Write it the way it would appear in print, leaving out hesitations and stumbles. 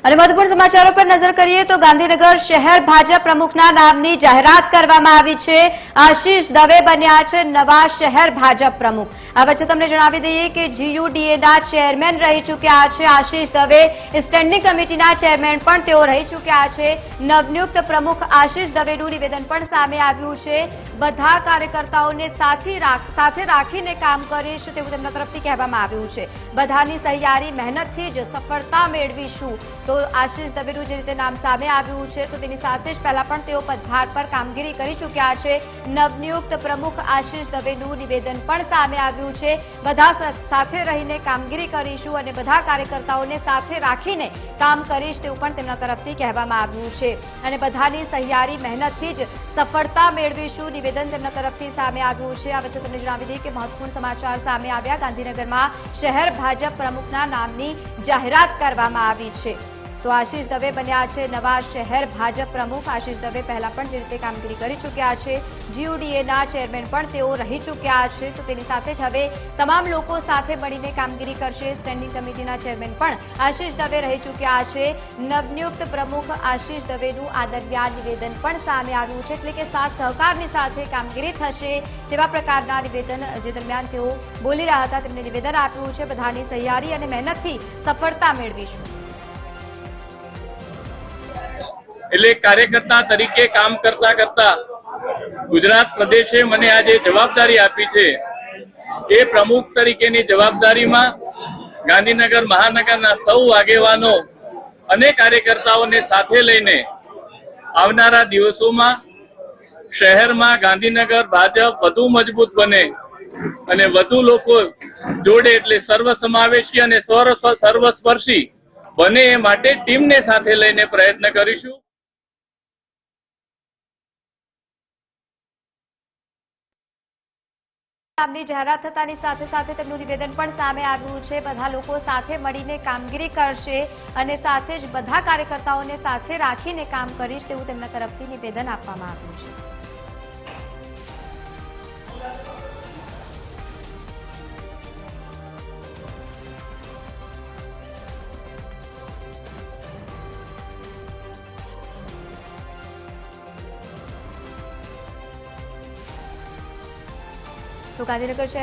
અને મહત્વપૂર્ણ સમાચારો પર નજર કરીએ તો ગાંધીનગર શહેર ભાજપ પ્રમુખના નામની જાહેરાત કરવામાં આવી છે। આશીષ દવે બન્યા છે નવા શહેર ભાજપ પ્રમુખ। આ વચ્ચે તમને જણાવી દઈએ કે જીયુડીએના ચેરમેન રહી ચૂક્યા છે આશીષ દવે। સ્ટેન્ડિંગ કમિટીના ચેરમેન પણ તેઓ રહી ચૂક્યા છે। નવનિયુક્ત પ્રમુખ આશીષ દવેનું નિવેદન પણ સામે આવ્યું છે। બધા કાર્યકર્તાઓને સાથે રાખીને કામ કરીશ તેવું તેમના તરફથી કહેવામાં આવ્યું છે। બધાની સહિયારી મહેનતથી જ સફળતા મેળવીશું। તો આશીષ દવેનું જે રીતે નામ સામે આવ્યું છે તો તેની સાથે જ પહેલા પણ તેઓ પદભાર પર કામગીરી કરી ચૂક્યા છે। નવનિયુક્ત પ્રમુખ આશીષ દવેનું નિવેદન પણ સામે આવ્યું છે। બધા સાથે રહીને કામગીરી કરીશું અને બધા કાર્યકર્તાઓને સાથે રાખીને કામ કરીશ તેવું પણ તેમના તરફથી કહેવામાં આવ્યું છે। અને બધાની સહિયારી મહેનતથી જ સફળતા મેળવીશું નિવેદન તેમના તરફથી સામે આવ્યું છે। આ વચ્ચે તમને જણાવી દઈએ કે મહત્વપૂર્ણ સમાચાર સામે આવ્યા। ગાંધીનગરમાં શહેર ભાજપ પ્રમુખના નામની જાહેરાત કરવામાં આવી છે। તો આશીષ દવે બન્યા છે નવા શહેર ભાજપ પ્રમુખ। આશીષ દવે પહેલા પણ જે રીતે કામગીરી કરી ચૂક્યા છે, જીયુડીએના ચેરમેન પણ તેઓ રહી ચૂક્યા છે, તો તેની સાથે જ હવે તમામ લોકો સાથે મળીને કામગીરી કરશે। સ્ટેન્ડિંગ કમિટીના ચેરમેન પણ આશીષ દવે રહી ચૂક્યા છે। નવનિયુક્ત પ્રમુખ આશીષ દવેનું આ દરમિયાન નિવેદન પણ સામે આવ્યું છે, એટલે કે સાથ સહકારની સાથે કામગીરી થશે તેવા પ્રકારના નિવેદન જે દરમિયાન તેઓ બોલી રહ્યા હતા તેમને નિવેદન આપ્યું છે। બધાની સહિયારી અને મહેનતથી સફળતા મેળવીશું। એટલે કાર્યકર્તા તરીકે કામ કરતા કરતા ગુજરાત પ્રદેશે મને આજે જવાબદારી આપી છે એ પ્રમુખ તરીકેની જવાબદારીમાં ગાંધીનગર મહાનગરના સૌ આગેવાનો અને કાર્યકર્તાઓને સાથે લઈને આવનારા દિવસોમાં શહેરમાં ગાંધીનગર ભાજપ વધુ મજબૂત બને અને વધુ લોકો જોડે એટલે સર્વસમાવેશી અને સર્વસ્પર્શી બને એ માટે ટીમને સાથે લઈને પ્રયત્ન કરીશું। નામની જાહેરાત થતાની સાથે સાથે તેમનું નિવેદન પણ સામે આવ્યું છે। બધા લોકો સાથે મળીને કામગીરી કરશે અને સાથે જ બધા કાર્યકર્તાઓને સાથે રાખીને કામ કરીશ તેવું તેમના તરફથી નિવેદન આપવામાં આવ્યું છે। તો ગાંધીનગર શહેર